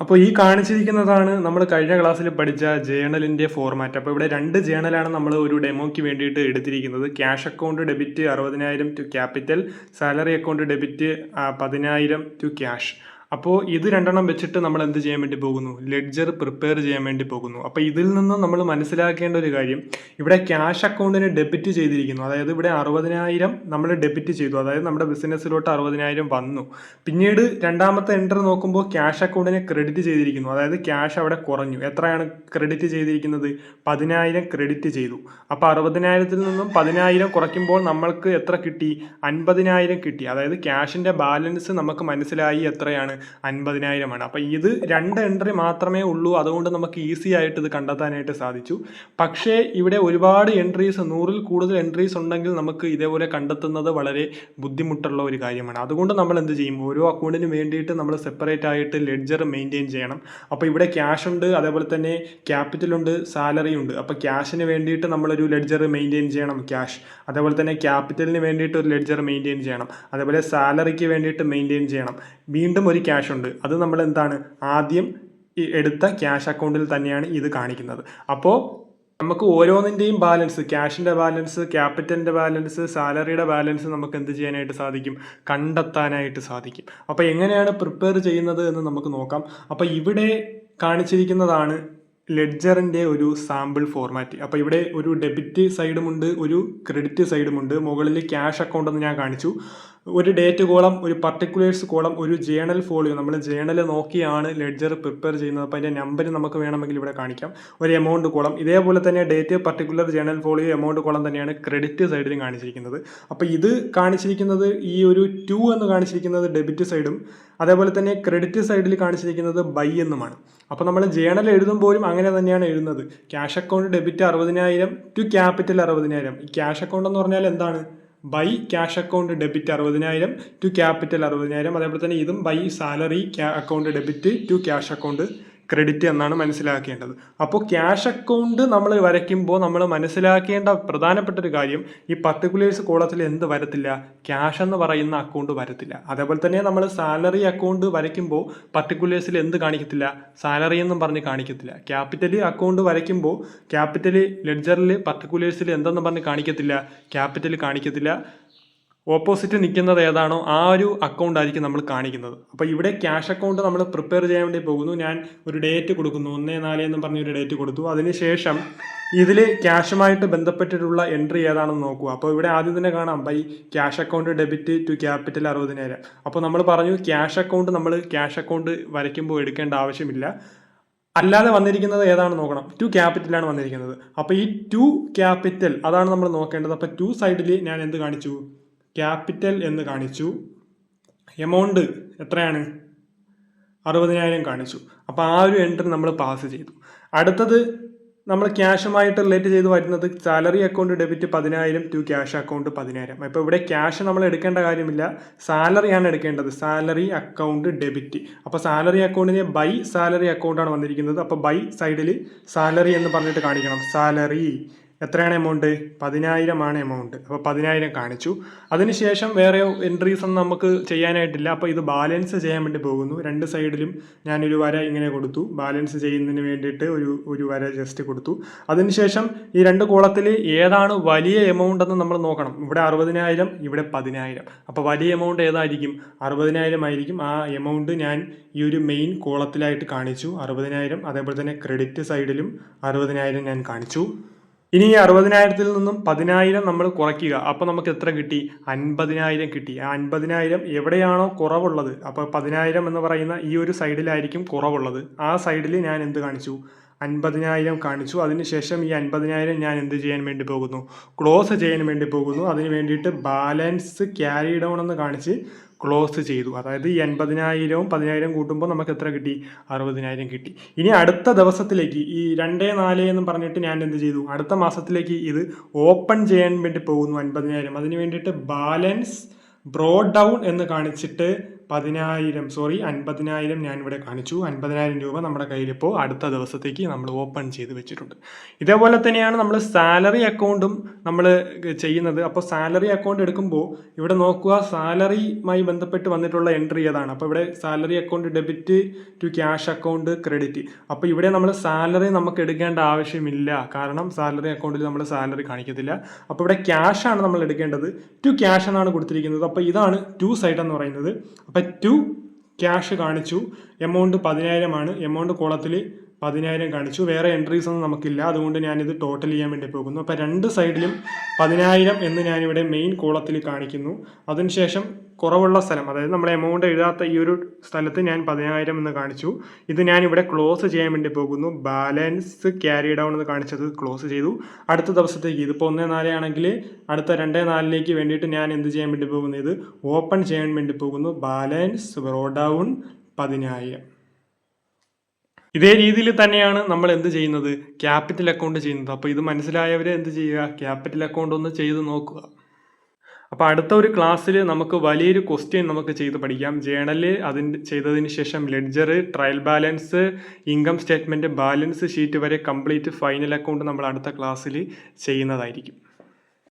അപ്പോൾ ഈ കാണിച്ചിരിക്കുന്നതാണ് നമ്മൾ കഴിഞ്ഞ ക്ലാസ്സിൽ പഠിച്ച ജേണലിൻ്റെ ഫോർമാറ്റ്. അപ്പോൾ ഇവിടെ രണ്ട് ജേണലാണ് നമ്മൾ ഒരു ഡെമോയ്ക്ക് വേണ്ടിയിട്ട് എടുത്തിരിക്കുന്നത്. Cash account debit 60,000 to capital, salary account debit 10,000 to cash. അപ്പോൾ ഇത് രണ്ടെണ്ണം വെച്ചിട്ട് നമ്മൾ എന്ത് ചെയ്യാൻ വേണ്ടി പോകുന്നു? ലെഡ്ജർ പ്രിപ്പയർ ചെയ്യാൻ വേണ്ടി പോകുന്നു. അപ്പോൾ ഇതിൽ നിന്നും നമ്മൾ മനസ്സിലാക്കേണ്ട ഒരു കാര്യം, ഇവിടെ ക്യാഷ് അക്കൗണ്ടിന് ഡെബിറ്റ് ചെയ്തിരിക്കുന്നു. അതായത് ഇവിടെ 60,000 നമ്മൾ ഡെബിറ്റ് ചെയ്തു, അതായത് നമ്മുടെ ബിസിനസ്സിലോട്ട് 60,000 വന്നു. പിന്നീട് രണ്ടാമത്തെ എൻട്രി നോക്കുമ്പോൾ ക്യാഷ് അക്കൗണ്ടിനെ ക്രെഡിറ്റ് ചെയ്തിരിക്കുന്നു, അതായത് ക്യാഷ് അവിടെ കുറഞ്ഞു. എത്രയാണ് ക്രെഡിറ്റ് ചെയ്തിരിക്കുന്നത്? 10,000 ക്രെഡിറ്റ് ചെയ്തു. അപ്പോൾ 60,000-ൽ നിന്നും 10,000 കുറയ്ക്കുമ്പോൾ നമ്മൾക്ക് എത്ര കിട്ടി? 50,000 കിട്ടി. അതായത് ക്യാഷിൻ്റെ ബാലൻസ് നമുക്ക് മനസ്സിലായി എത്രയാണ്? 50,000 ആണ്. അപ്പോൾ ഇത് രണ്ട് എൻട്രി മാത്രമേ ഉള്ളൂ, അതുകൊണ്ട് നമുക്ക് ഈസി ആയിട്ട് ഇത് കണ്ടെത്താനായിട്ട് സാധിച്ചു. പക്ഷേ ഇവിടെ ഒരുപാട് എൻട്രീസ്, 100-ൽ കൂടുതൽ എൻട്രീസ് ഉണ്ടെങ്കിൽ നമുക്ക് ഇതേപോലെ കണ്ടെത്തുന്നത് വളരെ ബുദ്ധിമുട്ടുള്ള ഒരു കാര്യമാണ്. അതുകൊണ്ട് നമ്മൾ എന്ത് ചെയ്യും? ഓരോ അക്കൗണ്ടിന് വേണ്ടിയിട്ട് നമ്മൾ സെപ്പറേറ്റ് ആയിട്ട് ലെഡ്ജർ മെയിൻറ്റെയിൻ ചെയ്യണം. അപ്പോൾ ഇവിടെ ക്യാഷ് ഉണ്ട്, അതേപോലെ തന്നെ ക്യാപിറ്റൽ ഉണ്ട്, സാലറി ഉണ്ട്. അപ്പോൾ ക്യാഷിന് വേണ്ടിയിട്ട് നമ്മളൊരു ലെഡ്ജർ മെയിൻറ്റെയിൻ ചെയ്യണം, ക്യാഷ്. അതേപോലെ തന്നെ ക്യാപിറ്റലിന് വേണ്ടിയിട്ട് ഒരു ലെഡ്ജർ മെയിൻറ്റെയിൻ ചെയ്യണം. അതേപോലെ സാലറിക്ക് വേണ്ടിയിട്ട് മെയിൻറ്റെയിൻ ചെയ്യണം. വീണ്ടും ഒരു ക്യാഷ് ഉണ്ട്, അത് നമ്മൾ എന്താണ് ആദ്യം എടുത്ത ക്യാഷ് അക്കൗണ്ടിൽ തന്നെയാണ് ഇത് കാണിക്കുന്നത്. അപ്പോൾ നമുക്ക് ഓരോന്നിൻ്റെയും ബാലൻസ്, ക്യാഷിൻ്റെ ബാലൻസ്, ക്യാപിറ്റലിൻ്റെ ബാലൻസ്, സാലറിയുടെ ബാലൻസ് നമുക്ക് എന്ത് ചെയ്യാനായിട്ട് സാധിക്കും? കണ്ടെത്താനായിട്ട് സാധിക്കും. അപ്പോൾ എങ്ങനെയാണ് പ്രിപ്പയർ ചെയ്യുന്നത് എന്ന് നമുക്ക് നോക്കാം. അപ്പോൾ ഇവിടെ കാണിച്ചിരിക്കുന്നതാണ് ലെഡ്ജറിൻ്റെ ഒരു സാമ്പിൾ ഫോർമാറ്റ്. അപ്പോൾ ഇവിടെ ഒരു ഡെബിറ്റ് സൈഡുമുണ്ട്, ഒരു ക്രെഡിറ്റ് സൈഡുമുണ്ട്. മുകളിൽ ക്യാഷ് അക്കൗണ്ട് എന്ന് ഞാൻ കാണിച്ചു. ഒരു ഡേറ്റ് കോളം, ഒരു പർട്ടിക്കുലേഴ്സ് കോളം, ഒരു ജേണൽ ഫോളിയോ. നമ്മൾ ജേണൽ നോക്കിയാണ് ലെഡ്ജർ പ്രിപ്പയർ ചെയ്യുന്നത്. അപ്പോൾ അതിൻ്റെ നമ്പർ നമുക്ക് വേണമെങ്കിൽ ഇവിടെ കാണിക്കാം. ഒരു എമൗണ്ട് കോളം, ഇതേപോലെ തന്നെ date, particular, journal folio, amount column തന്നെയാണ് ക്രെഡിറ്റ് സൈഡിലും കാണിച്ചിരിക്കുന്നത്. അപ്പോൾ ഇത് കാണിച്ചിരിക്കുന്നത് ഈ ഒരു 2 എന്ന് കാണിച്ചിരിക്കുന്നത് ഡെബിറ്റ് സൈഡും, അതേപോലെ തന്നെ ക്രെഡിറ്റ് സൈഡിൽ കാണിച്ചിരിക്കുന്നത് ബൈ എന്നുമാണ്. അപ്പോൾ നമ്മൾ ജേണൽ എഴുതുമ്പോഴും അങ്ങനെ തന്നെയാണ് എഴുതുന്നത്. Cash account debit 60,000 to capital 60,000. ഈ ക്യാഷ് അക്കൗണ്ട് എന്ന് പറഞ്ഞാൽ എന്താണ്? By cash account debit 60,000 to capital 60,000. അതേപോലെ തന്നെ ഇതും by salary account debit to cash account credit എന്നാണ് മനസ്സിലാക്കേണ്ടത്. അപ്പോൾ ക്യാഷ് അക്കൗണ്ട് നമ്മൾ വരയ്ക്കുമ്പോൾ നമ്മൾ മനസ്സിലാക്കേണ്ട പ്രധാനപ്പെട്ട ഒരു കാര്യം, ഈ പർട്ടിക്കുലേഴ്സ് കോളത്തിൽ എന്ത് വരത്തില്ല? ക്യാഷ് എന്ന് പറയുന്ന അക്കൗണ്ട് വരത്തില്ല. അതേപോലെ തന്നെ നമ്മൾ സാലറി അക്കൗണ്ട് വരയ്ക്കുമ്പോൾ പർട്ടിക്കുലേഴ്സിൽ എന്ത് കാണിക്കത്തില്ല? സാലറി എന്നും പറഞ്ഞ് കാണിക്കത്തില്ല. ക്യാപിറ്റൽ അക്കൗണ്ട് വരയ്ക്കുമ്പോൾ ക്യാപിറ്റൽ ലെഡ്ജറിൽ പർട്ടിക്കുലേഴ്സിൽ എന്തെന്ന് പറഞ്ഞ് കാണിക്കത്തില്ല? ക്യാപിറ്റൽ കാണിക്കത്തില്ല. ഓപ്പോസിറ്റ് നിൽക്കുന്നത് ഏതാണോ ആ ഒരു അക്കൗണ്ട് ആയിരിക്കും നമ്മൾ കാണിക്കുന്നത്. അപ്പോൾ ഇവിടെ ക്യാഷ് അക്കൗണ്ട് നമ്മൾ പ്രിപ്പയർ ചെയ്യാൻ വേണ്ടി പോകുന്നു. ഞാൻ ഒരു ഡേറ്റ് കൊടുക്കുന്നു, 1/4 എന്ന് പറഞ്ഞൊരു ഡേറ്റ് കൊടുത്തു. അതിനുശേഷം ഇതിൽ ക്യാഷുമായിട്ട് ബന്ധപ്പെട്ടിട്ടുള്ള എൻട്രി ഏതാണെന്ന് നോക്കുക. അപ്പോൾ ഇവിടെ ആദ്യം തന്നെ കാണാം by cash account debit to capital 60,000. അപ്പോൾ നമ്മൾ പറഞ്ഞു ക്യാഷ് അക്കൗണ്ട് വരയ്ക്കുമ്പോൾ എടുക്കേണ്ട ആവശ്യമില്ല. അല്ലാതെ വന്നിരിക്കുന്നത് ഏതാണ് നോക്കണം? ടു ക്യാപിറ്റലാണ് വന്നിരിക്കുന്നത്. അപ്പോൾ ഈ ടു ക്യാപിറ്റൽ അതാണ് നമ്മൾ നോക്കേണ്ടത്. അപ്പോൾ 2 സൈഡിൽ ഞാൻ എന്ത് കാണിച്ചു? ക്യാപിറ്റൽ എന്ന് കാണിച്ചു. എമൗണ്ട് എത്രയാണ്? 60,000 കാണിച്ചു. അപ്പോൾ ആ ഒരു എൻട്രി നമ്മൾ പാസ് ചെയ്തു. അടുത്തത് നമ്മൾ ക്യാഷുമായിട്ട് റിലേറ്റ് ചെയ്ത് വരുന്നത് salary account debit 10,000 to cash account 10,000. അപ്പോൾ ഇവിടെ ക്യാഷ് നമ്മൾ എടുക്കേണ്ട കാര്യമില്ല, സാലറിയാണ് എടുക്കേണ്ടത്. Salary account debit. അപ്പോൾ സാലറി അക്കൗണ്ടിന് ബൈ സാലറി അക്കൗണ്ടാണ് വന്നിരിക്കുന്നത്. അപ്പോൾ ബൈ സൈഡിൽ സാലറി എന്ന് പറഞ്ഞിട്ട് കാണിക്കണം. സാലറി എത്രയാണ് എമൗണ്ട്? 10,000 ആണ് എമൗണ്ട്. അപ്പോൾ 10,000 കാണിച്ചു. അതിനുശേഷം വേറെ എൻട്രീസ് ഒന്നും നമുക്ക് ചെയ്യാനായിട്ടില്ല. അപ്പോൾ ഇത് ബാലൻസ് ചെയ്യാൻ വേണ്ടി പോകുന്നു. രണ്ട് സൈഡിലും ഞാനൊരു വര ഇങ്ങനെ കൊടുത്തു. ബാലൻസ് ചെയ്യുന്നതിന് വേണ്ടിയിട്ട് ഒരു വര ജസ്റ്റ് കൊടുത്തു. അതിനുശേഷം ഈ രണ്ട് കോളത്തിൽ ഏതാണ് വലിയ എമൗണ്ട് എന്ന് നമ്മൾ നോക്കണം. ഇവിടെ 60,000, ഇവിടെ 10,000. അപ്പോൾ വലിയ എമൗണ്ട് ഏതായിരിക്കും? 60,000 ആയിരിക്കും. ആ എമൗണ്ട് ഞാൻ ഈ ഒരു മെയിൻ കോളത്തിലായിട്ട് കാണിച്ചു, 60,000. അതേപോലെ തന്നെ ക്രെഡിറ്റ് സൈഡിലും 60,000 ഞാൻ കാണിച്ചു. ഇനി ഈ 60,000-ൽ നിന്നും 10,000 നമ്മൾ കുറയ്ക്കുക. അപ്പോൾ നമുക്ക് എത്ര കിട്ടി? 50,000 കിട്ടി. ആ 50,000 എവിടെയാണോ കുറവുള്ളത്, അപ്പോൾ 10,000 എന്ന് പറയുന്ന ഈ ഒരു സൈഡിലായിരിക്കും കുറവുള്ളത്. ആ സൈഡിൽ ഞാൻ എന്ത് കാണിച്ചു? 50,000 കാണിച്ചു. അതിനുശേഷം ഈ 50,000 ഞാൻ എന്ത് ചെയ്യാൻ വേണ്ടി പോകുന്നു? ക്ലോസ് ചെയ്യാൻ വേണ്ടി പോകുന്നു. അതിന് വേണ്ടിയിട്ട് ബാലൻസ് ക്യാരി ഡൗൺ എന്ന് കാണിച്ച് ക്ലോസ് ചെയ്തു. അതായത് ഈ 80,000-ഉം 10,000 കൂട്ടുമ്പോൾ നമുക്ക് എത്ര കിട്ടി? 60,000 കിട്ടി. ഇനി അടുത്ത ദിവസത്തിലേക്ക് ഈ 2/4 എന്ന് പറഞ്ഞിട്ട് ഞാൻ എന്ത് ചെയ്തു? അടുത്ത മാസത്തിലേക്ക് ഇത് ഓപ്പൺ ചെയ്യാൻ വേണ്ടി പോകുന്നു 50,000. അതിന് വേണ്ടിയിട്ട് ബാലൻസ് ബ്രോഡ് ഡൗൺ എന്ന് കാണിച്ചിട്ട് 50,000 ഞാനിവിടെ കാണിച്ചു. 50,000 രൂപ നമ്മുടെ കയ്യിലിപ്പോൾ അടുത്ത ദിവസത്തേക്ക് നമ്മൾ ഓപ്പൺ ചെയ്ത് വെച്ചിട്ടുണ്ട്. ഇതേപോലെ തന്നെയാണ് നമ്മൾ സാലറി അക്കൗണ്ടും നമ്മൾ ചെയ്യുന്നത്. അപ്പോൾ സാലറി അക്കൗണ്ട് എടുക്കുമ്പോൾ ഇവിടെ നോക്കുക, സാലറിയുമായി ബന്ധപ്പെട്ട് വന്നിട്ടുള്ള എൻട്രി ഏതാണ്. അപ്പോൾ ഇവിടെ salary account debit to cash account credit. അപ്പോൾ ഇവിടെ നമ്മൾ സാലറി നമുക്ക് എടുക്കേണ്ട ആവശ്യമില്ല, കാരണം സാലറി അക്കൗണ്ടിൽ നമ്മൾ സാലറി കാണിക്കത്തില്ല. അപ്പോൾ ഇവിടെ ക്യാഷ് ആണ് നമ്മൾ എടുക്കേണ്ടത്. ടു ക്യാഷ് എന്നാണ് കൊടുത്തിരിക്കുന്നത്. അപ്പോൾ ഇതാണ് ടു സൈഡ് എന്ന് പറയുന്നത്. അപ്പോൾ ടു ക്യാഷ് കാണിച്ചു. എമൗണ്ട് 10,000 ആണ്. എമൗണ്ട് കോളത്തിൽ 10,000 കാണിച്ചു. വേറെ എൻട്രീസ് ഒന്നും നമുക്കില്ല, അതുകൊണ്ട് ഞാനിത് ടോട്ടൽ ചെയ്യാൻ വേണ്ടി പോകുന്നു. അപ്പോൾ രണ്ട് സൈഡിലും 10,000 എന്ന് ഞാനിവിടെ മെയിൻ കോളത്തിൽ കാണിക്കുന്നു. അതിനുശേഷം കുറവുള്ള സ്ഥലം, അതായത് നമ്മൾ എമൗണ്ട് എഴുതാത്ത ഈ ഒരു സ്ഥലത്ത് ഞാൻ 10,000 എന്ന് കാണിച്ചു. ഇത് ഞാനിവിടെ ക്ലോസ് ചെയ്യാൻ വേണ്ടി പോകുന്നു. ബാലൻസ് ക്യാരി ഡൗൺ എന്ന് കാണിച്ചത് ക്ലോസ് ചെയ്തു. അടുത്ത ദിവസത്തേക്ക് ഇതിപ്പോൾ 1.4 ആണെങ്കിൽ അടുത്ത 2.4 വേണ്ടിയിട്ട് ഞാൻ എന്ത് ചെയ്യാൻ വേണ്ടി പോകുന്നു, ഇത് ഓപ്പൺ ചെയ്യാൻ വേണ്ടി പോകുന്നു. Balance bro down 10,000. ഇതേ രീതിയിൽ തന്നെയാണ് നമ്മൾ എന്ത് ചെയ്യുന്നത്, ക്യാപിറ്റൽ അക്കൗണ്ട് ചെയ്യുന്നത്. അപ്പോൾ ഇത് മനസ്സിലായവർ എന്ത് ചെയ്യുക, ക്യാപിറ്റൽ അക്കൗണ്ട് ഒന്ന് ചെയ്ത് നോക്കുക. അപ്പോൾ അടുത്ത ഒരു ക്ലാസ്സിൽ നമുക്ക് വലിയൊരു ക്വസ്റ്റ്യൻ നമുക്ക് ചെയ്ത് പഠിക്കാം. ജേണല് അതിന് ചെയ്തതിന് ശേഷം ledger, trial balance, income statement, balance sheet വരെ കംപ്ലീറ്റ് ഫൈനൽ അക്കൗണ്ട് നമ്മൾ അടുത്ത ക്ലാസ്സിൽ ചെയ്യുന്നതായിരിക്കും.